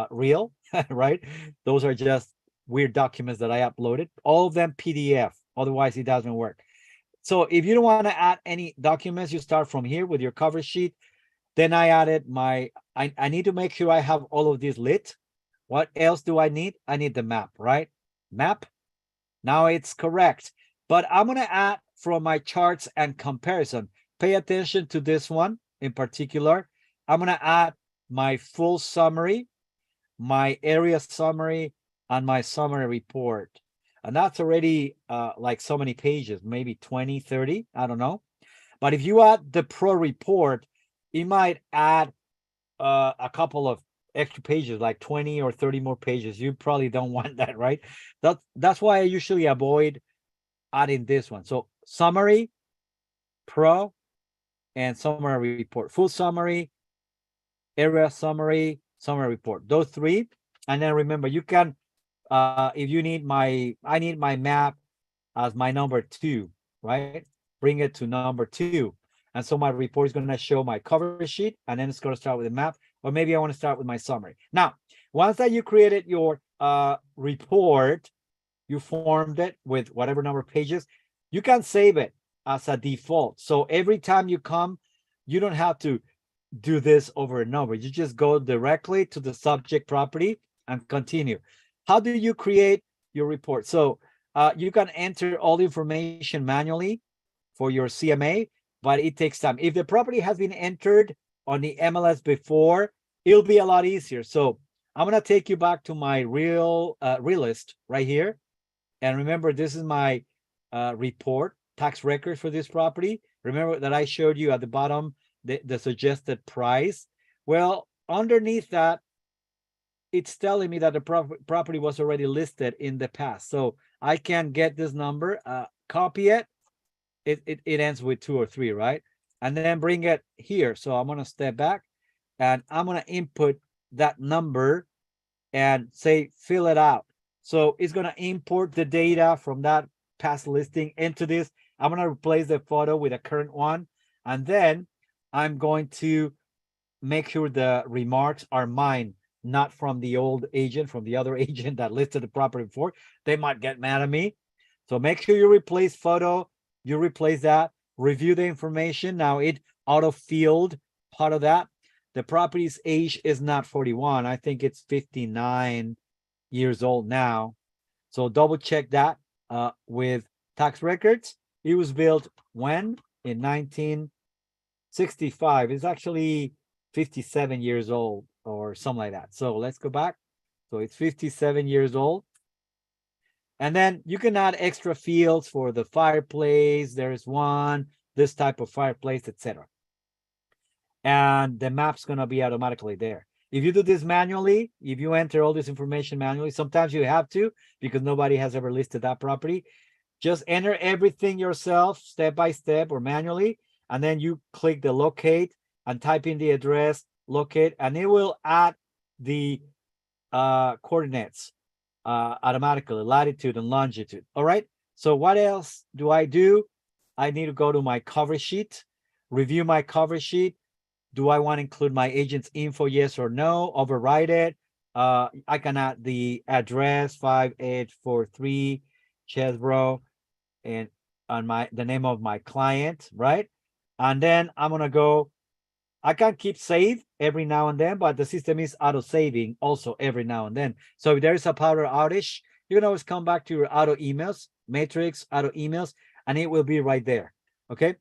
B: real, right? Those are just weird documents that I uploaded, all of them PDF. Otherwise, it doesn't work. So if you don't want to add any documents, you start from here with your cover sheet. Then I added I need to make sure I have all of these lit. What else do I need? I need the map, right? Map. Now it's correct. But I'm going to add from my charts and comparison. Pay attention to this one in particular. I'm going to add my full summary, my area summary, and my summary report. And that's already like so many pages, maybe 20, 30, I don't know. But if you add the pro report, it might add a couple of extra pages, like 20 or 30 more pages. You probably don't want that, right? That's why I usually avoid adding this one. So summary, pro, and summary report. Full summary, area summary, summary report. Those three. And then remember, you can if you need I need my map as my number 2, right? Bring it to number 2. And so my report is going to show my cover sheet, and then it's going to start with a map, or maybe I want to start with my summary. Now, once that you created your report, you formed it with whatever number of pages, you can save it as a default. So every time you come, you don't have to do this over and over. You just go directly to the subject property and continue. How do you create your report? So you can enter all the information manually for your CMA, but it takes time. If the property has been entered on the MLS before, it'll be a lot easier. So I'm going to take you back to my realist right here. And remember, this is my report, tax record for this property. Remember that I showed you at the bottom the suggested price. Well, underneath that, it's telling me that the property was already listed in the past. So I can get this number, copy it. It ends with 2 or 3, right? And then bring it here. So I'm going to step back and I'm going to input that number and say, fill it out. So it's going to import the data from that past listing into this. I'm going to replace the photo with a current one. And then I'm going to make sure the remarks are mine, not from the old agent, from the other agent that listed the property before. They might get mad at me. So make sure you replace photo, you replace that, review the information. Now it auto-filled part of that. The property's age is not 41. I think it's 59 years old now. So double check that with tax records. It was built when? In 1965. It's actually 57 years old or something like that. So let's go back. So it's 57 years old. And then you can add extra fields for the fireplace. There's one, this type of fireplace, etc. And the map's going to be automatically there. If you do this manually, if you enter all this information manually, sometimes you have to because nobody has ever listed that property. Just enter everything yourself, step by step or manually, and then you click the locate and type in the address, locate, and it will add the coordinates automatically, latitude and longitude. All right. So what else do? I need to go to my cover sheet, review my cover sheet. Do I want to include my agent's info? Yes or no? Override it. I can add the address 5843 Chesbro and on the name of my client, right? And then I'm gonna go. I can keep save every now and then, but the system is auto saving also every now and then. So if there is a power outage, you can always come back to your auto emails, matrix auto emails, and it will be right there. Okay.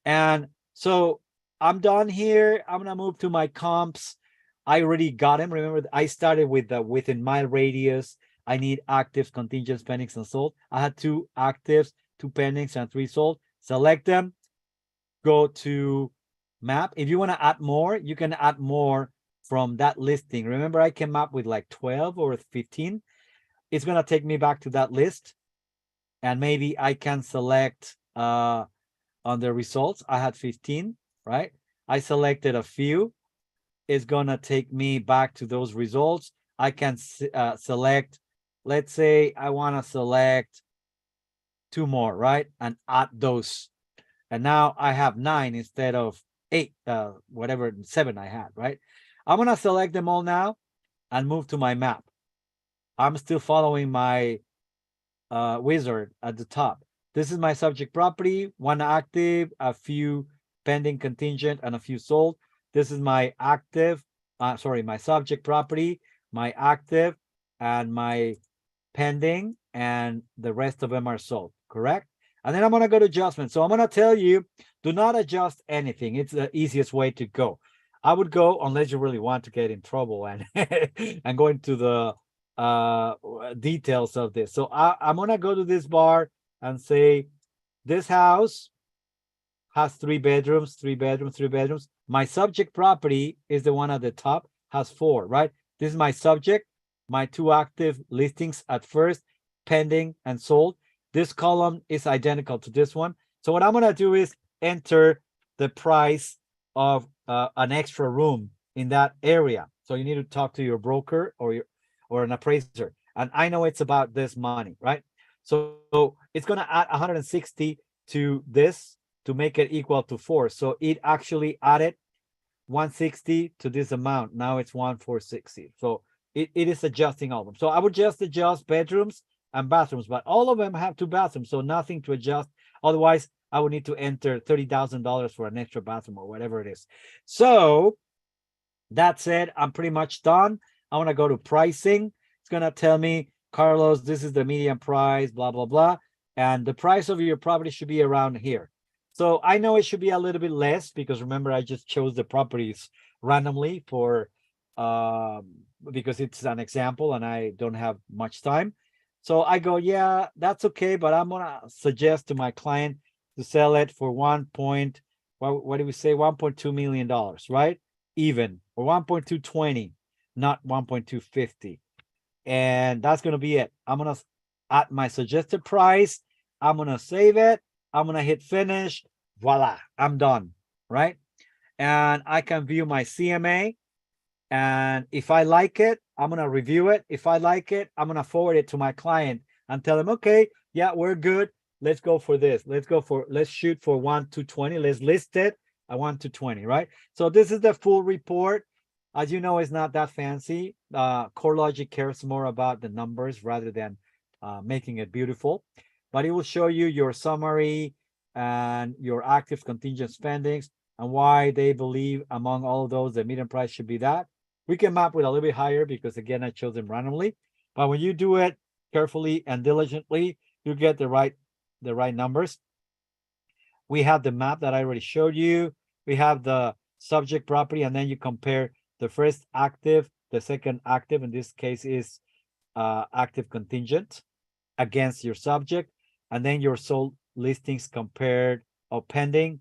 B: And so I'm done here. I'm gonna move to my comps. I already got them. Remember, I started with the within mile radius. I need actives, contingents, pendings, and sold. I had 2 actives, 2 pendings, and 3 sold. Select them, go to map. If you want to add more, you can add more from that listing. Remember, I came up with like 12 or 15. It's going to take me back to that list. And maybe I can select on the results. I had 15, right? I selected a few. It's going to take me back to those results. I can select, let's say I want to select 2 more, right? And add those. And now I have 9 instead of 8, whatever 7 I had, right? I'm going to select them all now and move to my map. I'm still following my wizard at the top. This is my subject property, 1 active, a few pending contingent, and a few sold. This is my active, my subject property, my active, and my pending, and the rest of them are sold, correct? And then I'm going to go to adjustment. So I'm going to tell you, do not adjust anything. It's the easiest way to go. I would go, unless you really want to get in trouble and and go into the details of this. So I'm going to go to this bar and say, this house has 3 bedrooms, 3 bedrooms, 3 bedrooms. My subject property is the one at the top, has 4, right? This is my subject, my 2 active listings at first, pending and sold. This column is identical to this one. So what I'm going to do is enter the price of an extra room in that area. So you need to talk to your broker or an appraiser. And I know it's about this money, right? So it's going to add 160 to this to make it equal to 4. So it actually added 160 to this amount. Now it's 1460. So it is adjusting all of them. So I would just adjust bedrooms and bathrooms, but all of them have 2 bathrooms, so nothing to adjust. Otherwise, I would need to enter $30,000 for an extra bathroom or whatever it is. So that said, I'm pretty much done. I want to go to pricing. It's going to tell me, Carlos, this is the median price, blah, blah, blah. And the price of your property should be around here. So I know it should be a little bit less because remember, I just chose the properties randomly for because it's an example and I don't have much time. So I go, yeah, that's okay, but I'm gonna suggest to my client to sell it for what do we say? $1.2 million, right? Even, or 1.220, not 1.250. And that's gonna be it. I'm gonna add my suggested price. I'm gonna save it. I'm gonna hit finish. Voila, I'm done, right? And I can view my CMA. And if I like it, I'm gonna review it. If I like it, I'm gonna forward it to my client and tell them, okay, yeah, we're good. Let's go for this. Let's shoot for 1-220. Let's list it at 1-220, right? So this is the full report. As you know, it's not that fancy. CoreLogic cares more about the numbers rather than making it beautiful. But it will show you your summary and your active contingent spendings and why they believe among all of those the median price should be that. We can map with a little bit higher because again, I chose them randomly. But when you do it carefully and diligently, you get the right numbers. We have the map that I already showed you. We have the subject property, and then you compare the first active, the second active, in this case is active contingent against your subject, and then your sold listings compared or pending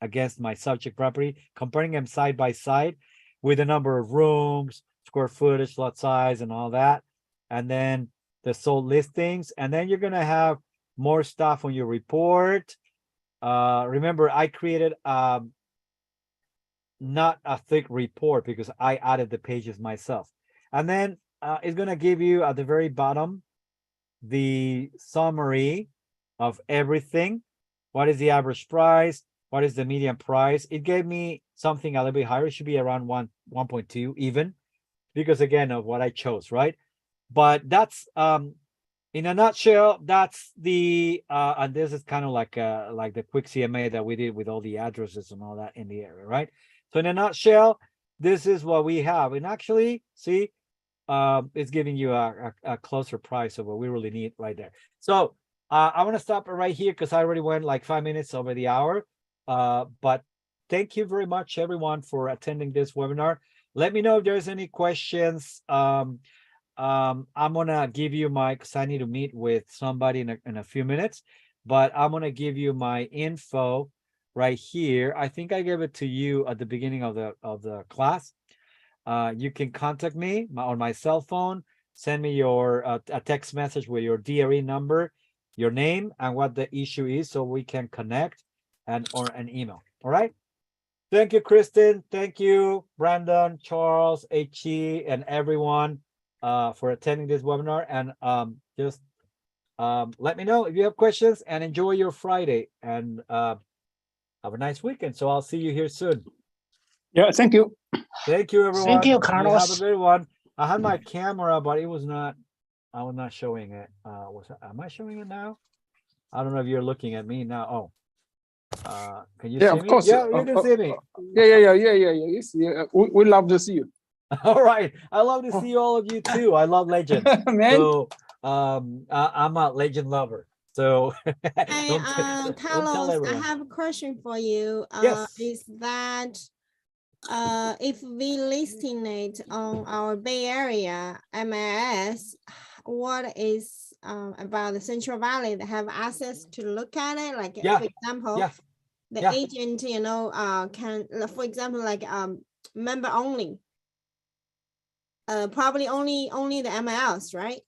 B: against my subject property, comparing them side by side with the number of rooms, square footage, lot size, and all that. And then the sold listings. And then you're going to have more stuff on your report. Remember, I created not a thick report because I added the pages myself. And then it's going to give you at the very bottom the summary of everything. What is the average price? What is the median price? It gave me something a little bit higher. It should be around 1.2 even, because again of what I chose, right? But that's in a nutshell, that's the and this is kind of like the quick CMA that we did with all the addresses and all that in the area, right? So in a nutshell, this is what we have. And actually, see, it's giving you a closer price of what we really need right there. So I want to stop it right here because I already went like 5 minutes over the hour. But thank you very much, everyone, for attending this webinar. Let me know if there's any questions. I'm gonna give you my, because I need to meet with somebody in a few minutes, but I'm gonna give you my info right here. I think I gave it to you at the beginning of the class. You can contact me on my cell phone. Send me your a text message with your DRE number, your name, and what the issue is, so we can connect, and or an email. All right. Thank you, Kristen. Thank you, Brandon, Charles, HE, and everyone for attending this webinar. And just let me know if you have questions, and enjoy your Friday, and have a nice weekend. So I'll see you here soon.
C: Yeah, thank you.
B: Thank you, everyone.
D: Thank you,
B: You have a
D: Carlos.
B: good one. I had my camera, but it was not, I was not showing it. Am I showing it now? I don't know if you're looking at me now. Oh, can you
C: Yeah,
B: see
C: of
B: me?
C: course.
B: Yeah, you can see me.
C: Yeah. Yes, yeah. We love to see you.
B: All right. I love to see all of you too. I love Legend.
C: Man.
B: So I'm a Legend lover. So
E: Hey,
B: don't tell
E: Carlos, I
B: everyone.
E: have a question for you.
B: Yes.
E: Is that if we listing it on our Bay Area MIS, what is about the Central Valley that have access to look at it? Like,
B: Yeah.
E: for example,
B: Yeah.
E: the
B: Yeah.
E: agent, can, for example, like member only. Probably only the MLS, right?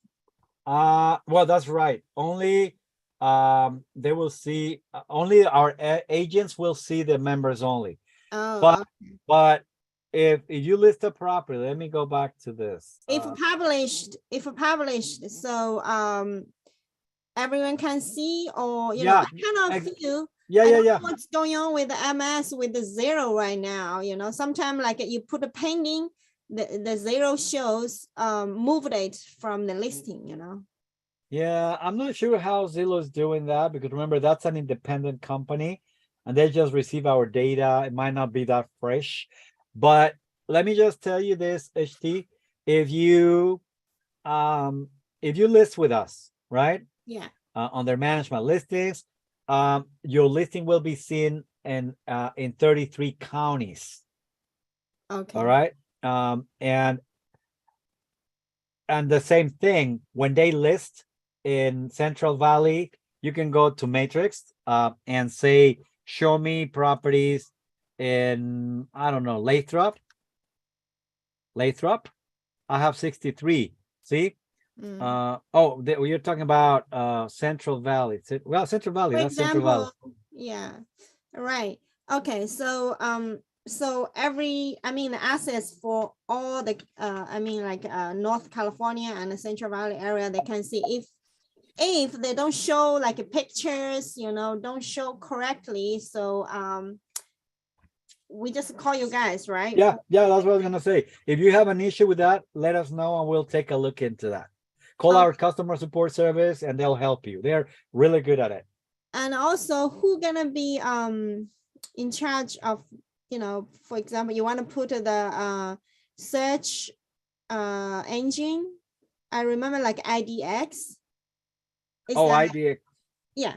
B: Well, that's right. Only they will see, only our agents will see the members only.
E: Oh,
B: But
E: okay.
B: but if you list a property, let me go back to this.
E: If published, so everyone can see, or you know,
B: Yeah,
E: I kind of feel
B: yeah,
E: I
B: yeah,
E: don't
B: yeah.
E: know what's going on with the MS with the zero right now. You know, sometimes like you put a pending, the zero shows move date from the listing, you know.
B: Yeah, I'm not sure how Zillow is doing that, because remember, that's an independent company and they just receive our data. It might not be that fresh, but let me just tell you this, HT, if you list with us, right?
E: Yeah.
B: On their management listings, your listing will be seen in 33 counties.
E: Okay.
B: All right. And the same thing when they list in Central Valley, you can go to Matrix and say, show me properties in, I don't know, Lathrop. I have 63. See? You're talking about Central Valley. Well, Central Valley,
E: For
B: that's Central Valley.
E: example, yeah, right. Okay, so every, I mean, the assets for all the North California and the Central Valley area, they can see if they don't show like pictures, you know, don't show correctly. So we just call you guys, right?
B: Yeah, that's what I was gonna say. If you have an issue with that, let us know and we'll take a look into that. Call our customer support service and they'll help you. They're really good at it.
E: And also, who gonna be in charge of, you know, for example, you want to put the search engine. I remember like IDX.
B: IDX.
E: Yeah.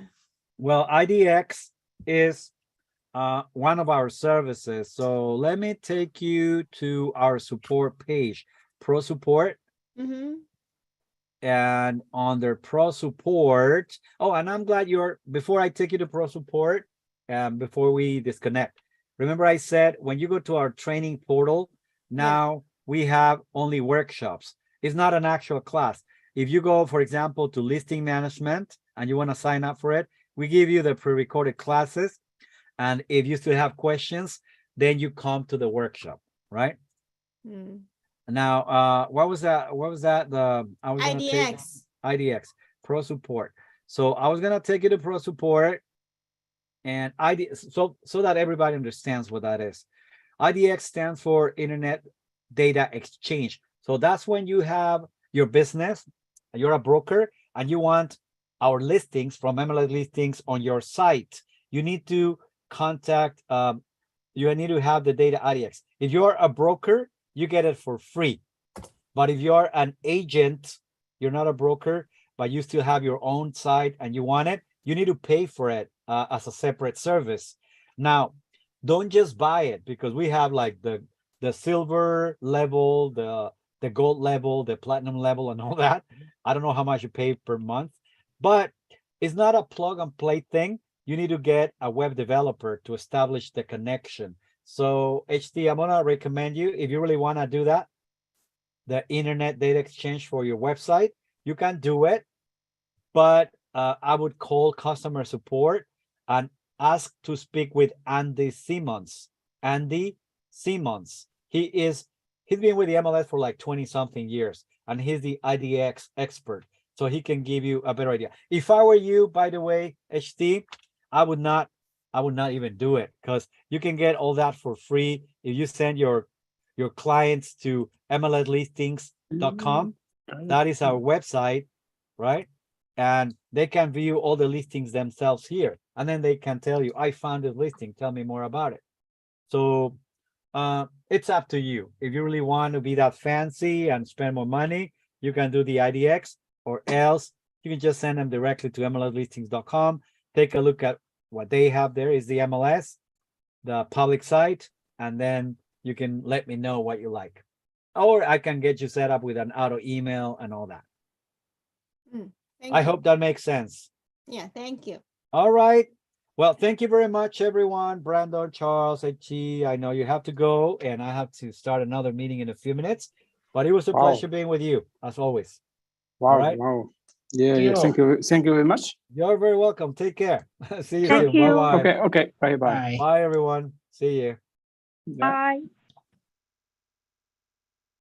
B: Well, IDX is one of our services. So let me take you to our support page, Pro Support.
E: Mm-hmm.
B: And on their Pro Support, and I'm glad before I take you to Pro Support, before we disconnect, remember I said when you go to our training portal, now we have only workshops. It's not an actual class. If you go, for example, to listing management and you want to sign up for it, we give you the pre-recorded classes. And if you still have questions, then you come to the workshop, right? Now, what was that? I was gonna take IDX Pro Support. So I was gonna take you to Pro Support and so that everybody understands what that is. IDX stands for Internet Data Exchange. So that's when you have your business, you're a broker, and you want our listings from MLS listings on your site. You need to contact, you need to have the data IDX. If you're a broker, you get it for free. But if you're an agent, you're not a broker, but you still have your own site and you want it, you need to pay for it as a separate service. Now, don't just buy it, because we have like the silver level, the the gold level, the platinum level, and all that. I don't know how much you pay per month, but it's not a plug and play thing. You need to get a web developer to establish the connection. So HT, I'm gonna recommend you, if you really want to do that, the internet data exchange for your website, you can do it, but I would call customer support and ask to speak with Andy Simmons. Andy Simmons. He's been with the MLS for like 20 something years, and he's the IDX expert. So he can give you a better idea. If I were you, by the way, HT, I would not even do it, because you can get all that for free if you send your clients to MLSlistings.com. That is our website, right? And they can view all the listings themselves here, and then they can tell you, I found this listing, tell me more about it. So it's up to you. If you really want to be that fancy and spend more money, you can do the IDX, or else you can just send them directly to MLSlistings.com. Take a look at what they have there is the MLS, the public site, and then you can let me know what you like. Or I can get you set up with an auto email and all that.
E: Thank
B: I
E: you.
B: hope that makes sense.
E: Yeah, thank you.
B: All right. Well, thank you very much, everyone. Brandon, Charles, HG, I know you have to go, and I have to start another meeting in a few minutes, but it was a
C: Wow.
B: pleasure being with you, as always.
C: Wow,
B: All right.
C: wow. Yeah,
D: Thank
C: yeah.
D: you.
C: Thank you very much.
B: You're very welcome. Take care. See you
A: Thank
B: soon.
A: you.
B: Bye-bye.
C: Okay, okay. Bye bye.
D: Bye.
B: Bye, everyone. See you.
C: Yeah.
A: Bye.